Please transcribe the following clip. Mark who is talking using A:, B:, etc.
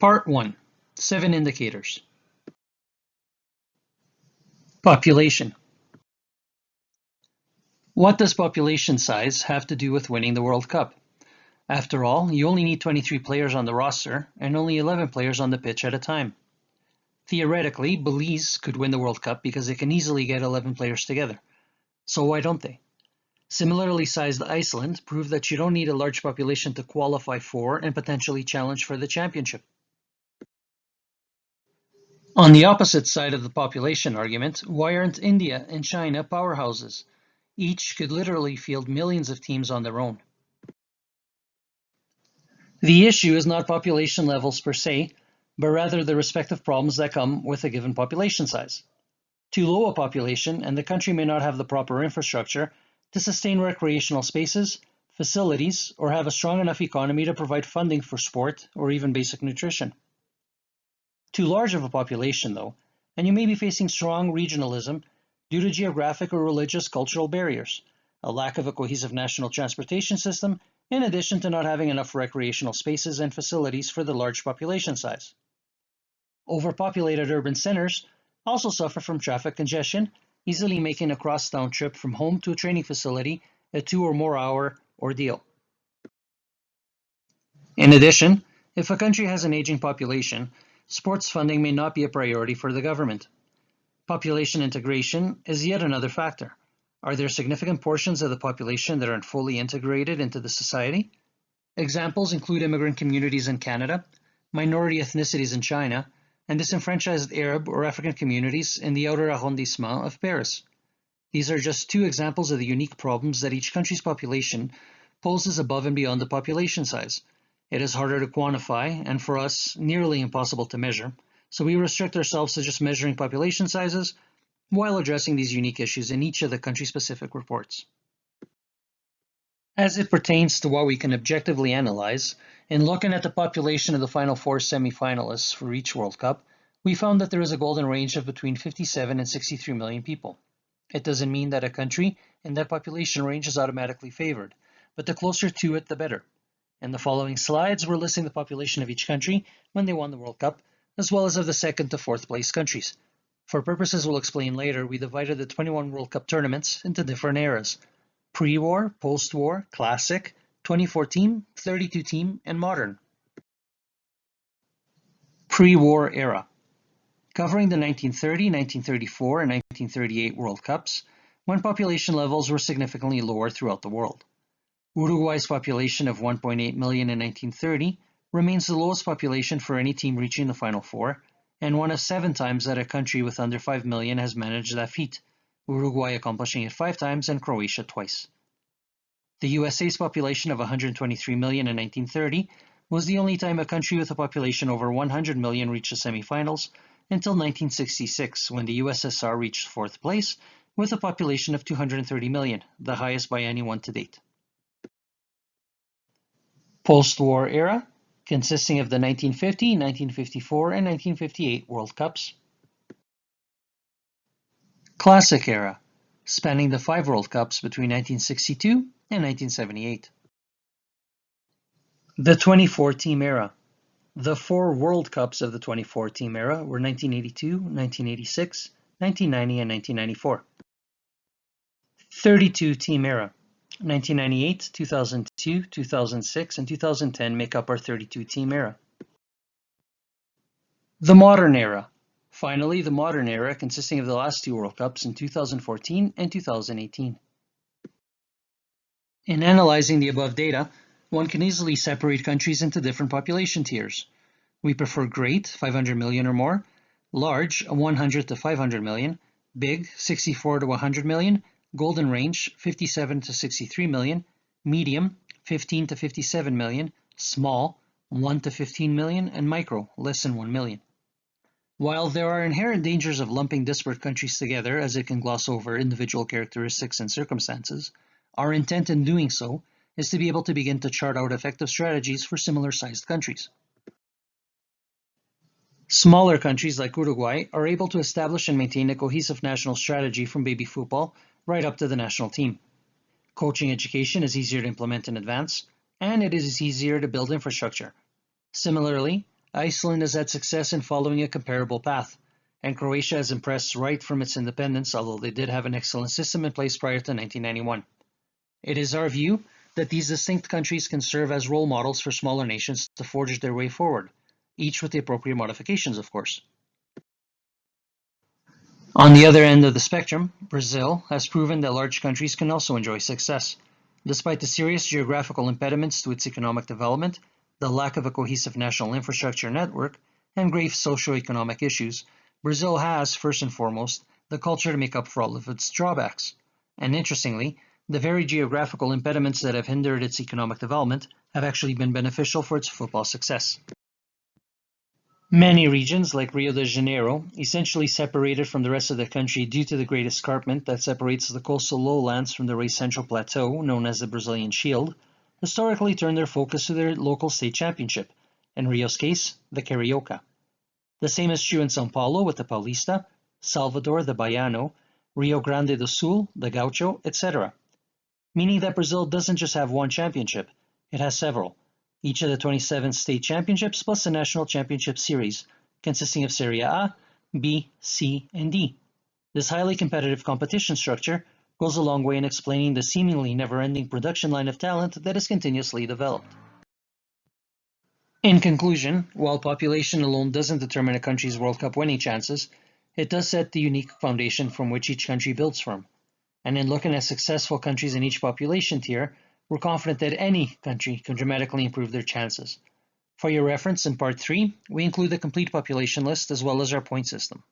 A: Part 1. 7 Indicators. Population. What does population size have to do with winning the World Cup? After all, you only need 23 players on the roster and only 11 players on the pitch at a time. Theoretically, Belize could win the World Cup because they can easily get 11 players together. So why don't they? Similarly sized Iceland proved that you don't need a large population to qualify for and potentially challenge for the championship. On the opposite side of the population argument, why aren't India and China powerhouses? Each could literally field millions of teams on their own. The issue is not population levels per se, but rather the respective problems that come with a given population size. Too low a population, and the country may not have the proper infrastructure to sustain recreational spaces, facilities, or have a strong enough economy to provide funding for sport or even basic nutrition. Too large of a population, though, and you may be facing strong regionalism due to geographic or religious cultural barriers, a lack of a cohesive national transportation system, in addition to not having enough recreational spaces and facilities for the large population size. Overpopulated urban centers also suffer from traffic congestion, easily making a cross-town trip from home to a training facility a 2 or more hour ordeal. In addition, if a country has an aging population, sports funding may not be a priority for the government. Population integration is yet another factor. Are there significant portions of the population that aren't fully integrated into the society? Examples include immigrant communities in Canada, minority ethnicities in China, and disenfranchised Arab or African communities in the outer arrondissement of Paris. These are just two examples of the unique problems that each country's population poses above and beyond the population size. It is harder to quantify, and for us, nearly impossible to measure, so we restrict ourselves to just measuring population sizes while addressing these unique issues in each of the country-specific reports. As it pertains to what we can objectively analyze, in looking at the population of the final 4 semi-finalists for each World Cup, we found that there is a golden range of between 57 and 63 million people. It doesn't mean that a country in that population range is automatically favored, but the closer to it, the better. In the following slides, we're listing the population of each country when they won the World Cup, as well as of the 2nd to 4th place countries. For purposes we'll explain later, we divided the 21 World Cup tournaments into different eras: pre-war, post-war, classic, 24-team, 32-team, and modern. Pre-war era. Covering the 1930, 1934, and 1938 World Cups, when population levels were significantly lower throughout the world. Uruguay's population of 1.8 million in 1930 remains the lowest population for any team reaching the Final Four, and one of 7 times that a country with under 5 million has managed that feat, Uruguay accomplishing it 5 times and Croatia twice. The USA's population of 123 million in 1930 was the only time a country with a population over 100 million reached the semifinals until 1966, when the USSR reached 4th place with a population of 230 million, the highest by anyone to date. Post-war era, consisting of the 1950, 1954, and 1958 World Cups. Classic era, spanning the 5 World Cups between 1962 and 1978. The 24-team era. The 4 World Cups of the 24-team era were 1982, 1986, 1990, and 1994. 32-team era. 1998, 2002, 2006, and 2010 make up our 32-team era. The modern era. Finally, the modern era, consisting of the last 2 World Cups in 2014 and 2018. In analyzing the above data, one can easily separate countries into different population tiers. We prefer great, 500 million or more, large, 100 to 500 million, big, 64 to 100 million, golden range, 57 to 63 million, medium, 15 to 57 million, small, 1 to 15 million, and micro, less than 1 million. While there are inherent dangers of lumping disparate countries together, as it can gloss over individual characteristics and circumstances, our intent in doing so is to be able to begin to chart out effective strategies for similar-sized countries. Smaller countries like Uruguay are able to establish and maintain a cohesive national strategy from baby football right up to the national team. Coaching education is easier to implement in advance, and it is easier to build infrastructure. Similarly, Iceland has had success in following a comparable path, and Croatia has impressed right from its independence, although they did have an excellent system in place prior to 1991. It is our view that these distinct countries can serve as role models for smaller nations to forge their way forward, each with the appropriate modifications, of course. On the other end of the spectrum, Brazil has proven that large countries can also enjoy success. Despite the serious geographical impediments to its economic development, the lack of a cohesive national infrastructure network, and grave socio-economic issues, Brazil has, first and foremost, the culture to make up for all of its drawbacks. And interestingly, the very geographical impediments that have hindered its economic development have actually been beneficial for its football success. Many regions, like Rio de Janeiro, essentially separated from the rest of the country due to the great escarpment that separates the coastal lowlands from the raised central plateau, known as the Brazilian Shield, historically turned their focus to their local state championship, in Rio's case, the Carioca. The same is true in São Paulo with the Paulista, Salvador the Baiano, Rio Grande do Sul, the Gaucho, etc. Meaning that Brazil doesn't just have one championship, it has several, each of the 27 state championships plus the National Championship Series, consisting of Serie A, B, C, and D. This highly competitive competition structure goes a long way in explaining the seemingly never-ending production line of talent that is continuously developed. In conclusion, while population alone doesn't determine a country's World Cup winning chances, it does set the unique foundation from which each country builds from. And in looking at successful countries in each population tier, we're confident that any country can dramatically improve their chances. For your reference, in Part 3, we include the complete population list as well as our point system.